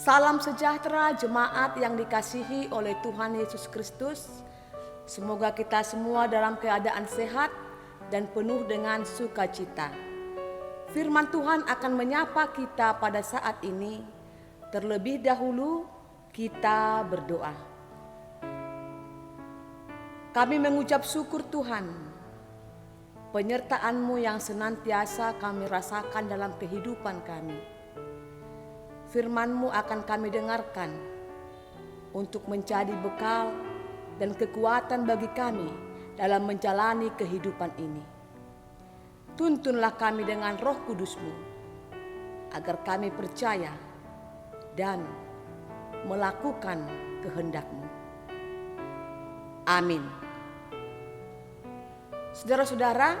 Salam sejahtera jemaat yang dikasihi oleh Tuhan Yesus Kristus. Semoga kita semua dalam keadaan sehat dan penuh dengan sukacita. Firman Tuhan akan menyapa kita pada saat ini. Terlebih dahulu kita berdoa. Kami mengucap syukur Tuhan, penyertaan-Mu yang senantiasa kami rasakan dalam kehidupan kami. Firman-Mu akan kami dengarkan untuk menjadi bekal dan kekuatan bagi kami dalam menjalani kehidupan ini. Tuntunlah kami dengan Roh Kudus-Mu agar kami percaya dan melakukan kehendak-Mu. Amin. Saudara-saudara,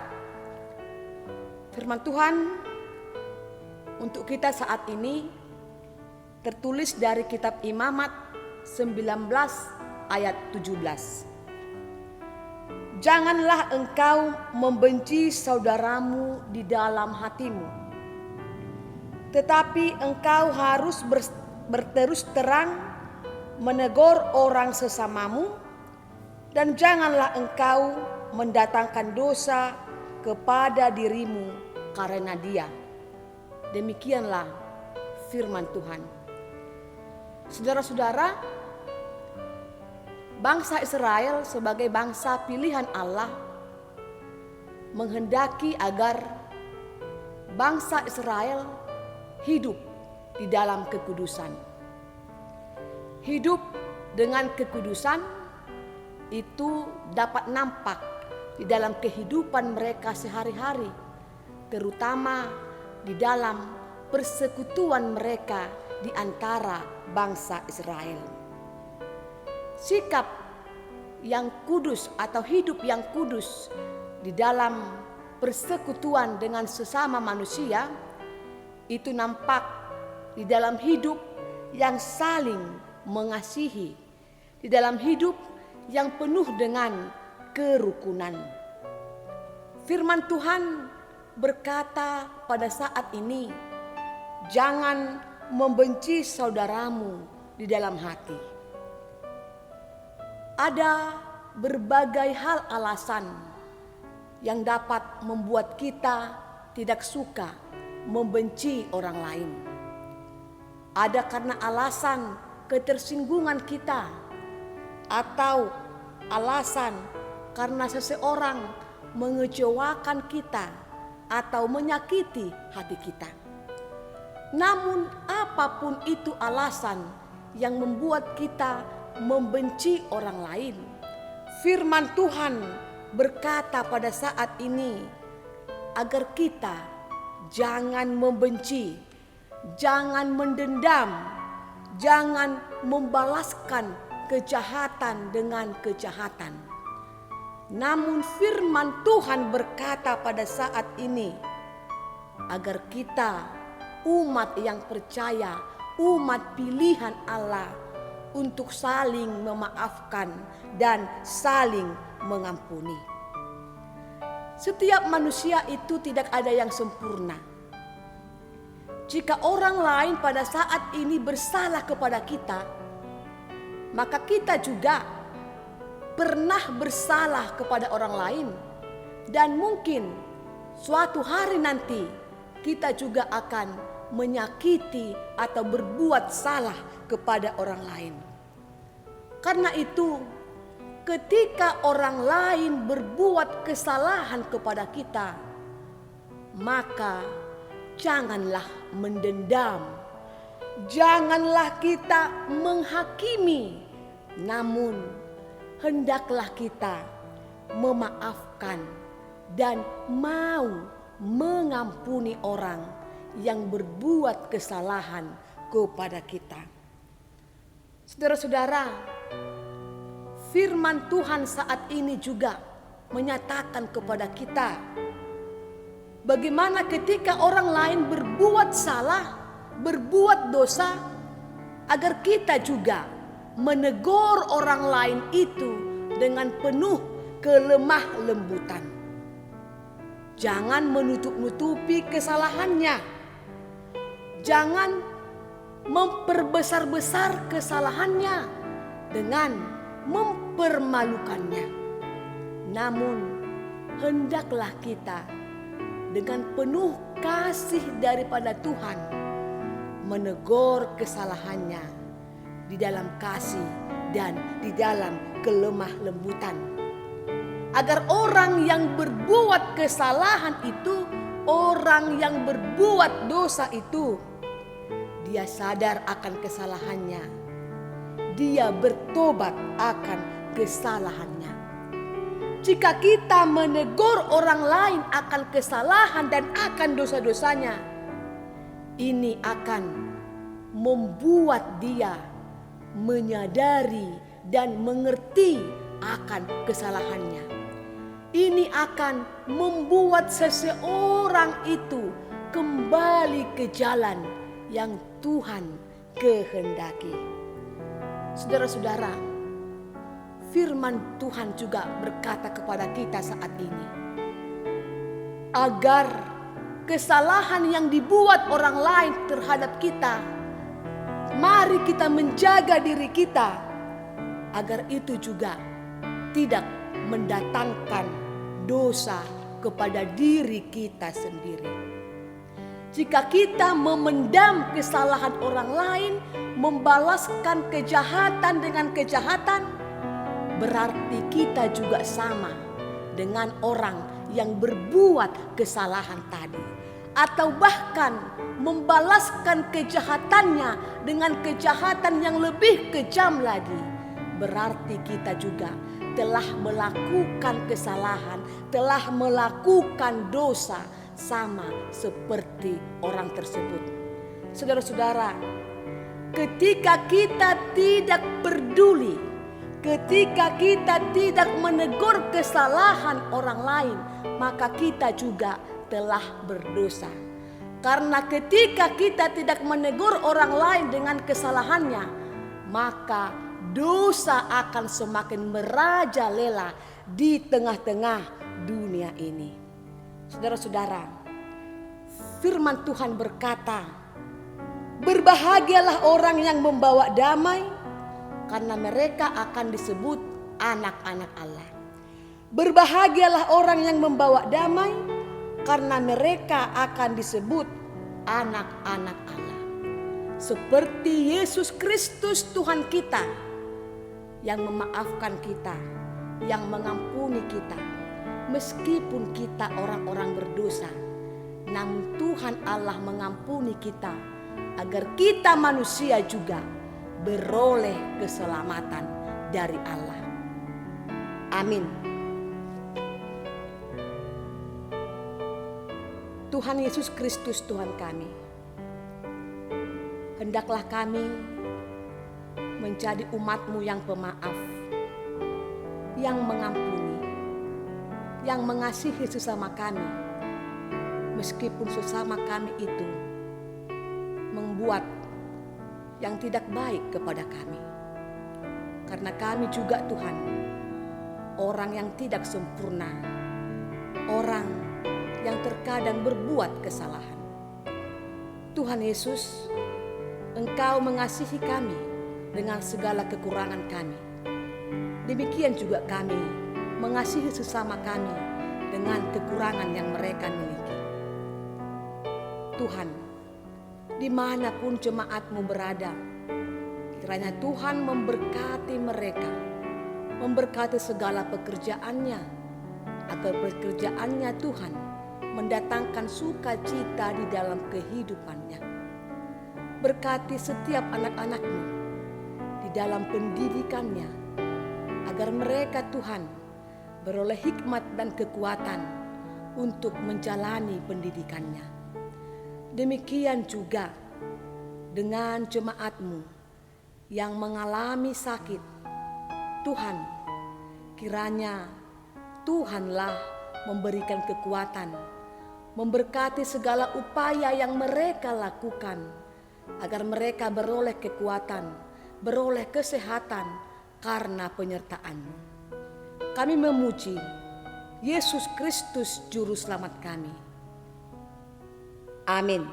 firman Tuhan untuk kita saat ini tertulis dari kitab Imamat 19 ayat 17. Janganlah engkau membenci saudaramu di dalam hatimu, tetapi engkau harus berterus terang menegur orang sesamamu, dan janganlah engkau mendatangkan dosa kepada dirimu karena dia. Demikianlah firman Tuhan. Saudara-saudara, bangsa Israel sebagai bangsa pilihan Allah menghendaki agar bangsa Israel hidup di dalam kekudusan. Hidup dengan kekudusan itu dapat nampak di dalam kehidupan mereka sehari-hari, terutama di dalam persekutuan mereka di antara bangsa Israel. Sikap yang kudus atau hidup yang kudus di dalam persekutuan dengan sesama manusia itu nampak di dalam hidup yang saling mengasihi, di dalam hidup yang penuh dengan kerukunan. Firman Tuhan berkata pada saat ini, jangan membenci saudaramu di dalam hati. Ada berbagai hal alasan yang dapat membuat kita tidak suka membenci orang lain. Ada karena alasan ketersinggungan kita, atau alasan karena seseorang mengecewakan kita atau menyakiti hati kita. Namun apapun itu alasan yang membuat kita membenci orang lain, firman Tuhan berkata pada saat ini agar kita jangan membenci, jangan mendendam, jangan membalaskan kejahatan dengan kejahatan. Namun firman Tuhan berkata pada saat ini agar kita, umat yang percaya, umat pilihan Allah, untuk saling memaafkan dan saling mengampuni. Setiap manusia itu tidak ada yang sempurna. Jika orang lain pada saat ini bersalah kepada kita, maka kita juga pernah bersalah kepada orang lain, dan mungkin suatu hari nanti kita juga akan menyakiti atau berbuat salah kepada orang lain. Karena itu, ketika orang lain berbuat kesalahan kepada kita, maka janganlah mendendam, janganlah kita menghakimi, namun hendaklah kita memaafkan dan mau mengampuni orang yang berbuat kesalahan kepada kita. Saudara-saudara, firman Tuhan saat ini juga menyatakan kepada kita bagaimana ketika orang lain berbuat salah, berbuat dosa, agar kita juga menegur orang lain itu dengan penuh kelemah lembutan. Jangan menutup-nutupi kesalahannya. Jangan memperbesar-besar kesalahannya dengan mempermalukannya. Namun hendaklah kita dengan penuh kasih daripada Tuhan menegur kesalahannya di dalam kasih dan di dalam kelemah lembutan, agar orang yang berbuat kesalahan itu, orang yang berbuat dosa itu, dia sadar akan kesalahannya, dia bertobat akan kesalahannya. Jika kita menegur orang lain akan kesalahan dan akan dosa-dosanya, ini akan membuat dia menyadari dan mengerti akan kesalahannya. Ini akan membuat seseorang itu kembali ke jalan yang Tuhan kehendaki. Saudara-saudara, firman Tuhan juga berkata kepada kita saat ini, agar kesalahan yang dibuat orang lain terhadap kita, mari kita menjaga diri kita agar itu juga tidak mendatangkan dosa kepada diri kita sendiri. Jika kita memendam kesalahan orang lain, membalaskan kejahatan dengan kejahatan, berarti kita juga sama dengan orang yang berbuat kesalahan tadi, atau bahkan membalaskan kejahatannya dengan kejahatan yang lebih kejam lagi. Berarti kita juga telah melakukan kesalahan, telah melakukan dosa sama seperti orang tersebut. Saudara-saudara, ketika kita tidak peduli, ketika kita tidak menegur kesalahan orang lain, maka kita juga telah berdosa. Karena ketika kita tidak menegur orang lain dengan kesalahannya, maka dosa akan semakin merajalela di tengah-tengah dunia ini. Saudara-saudara, firman Tuhan berkata, berbahagialah orang yang membawa damai, karena mereka akan disebut anak-anak Allah. Berbahagialah orang yang membawa damai, karena mereka akan disebut anak-anak Allah. Seperti Yesus Kristus Tuhan kita, yang memaafkan kita, yang mengampuni kita. Meskipun kita orang-orang berdosa, namun Tuhan Allah mengampuni kita, agar kita manusia juga beroleh keselamatan dari Allah. Amin. Tuhan Yesus Kristus Tuhan kami, hendaklah kami menjadi umat-Mu yang pemaaf, yang mengampuni, yang mengasihi sesama kami, meskipun sesama kami itu membuat yang tidak baik kepada kami. Karena kami juga Tuhan, orang yang tidak sempurna, orang yang terkadang berbuat kesalahan. Tuhan Yesus, Engkau mengasihi kami dengan segala kekurangan kami. Demikian juga kami mengasihi sesama kami dengan kekurangan yang mereka miliki. Tuhan, dimanapun jemaat-Mu berada, kiranya Tuhan memberkati mereka, memberkati segala pekerjaannya, agar pekerjaannya Tuhan mendatangkan sukacita di dalam kehidupannya. Berkati setiap anak-anak-Mu di dalam pendidikannya, agar mereka Tuhan beroleh hikmat dan kekuatan untuk menjalani pendidikannya. Demikian juga dengan jemaat-Mu yang mengalami sakit. Tuhan, kiranya Tuhanlah memberikan kekuatan, memberkati segala upaya yang mereka lakukan, agar mereka beroleh kekuatan, beroleh kesehatan karena penyertaan-Mu. Kami memuji Yesus Kristus Juru Selamat kami. Amin.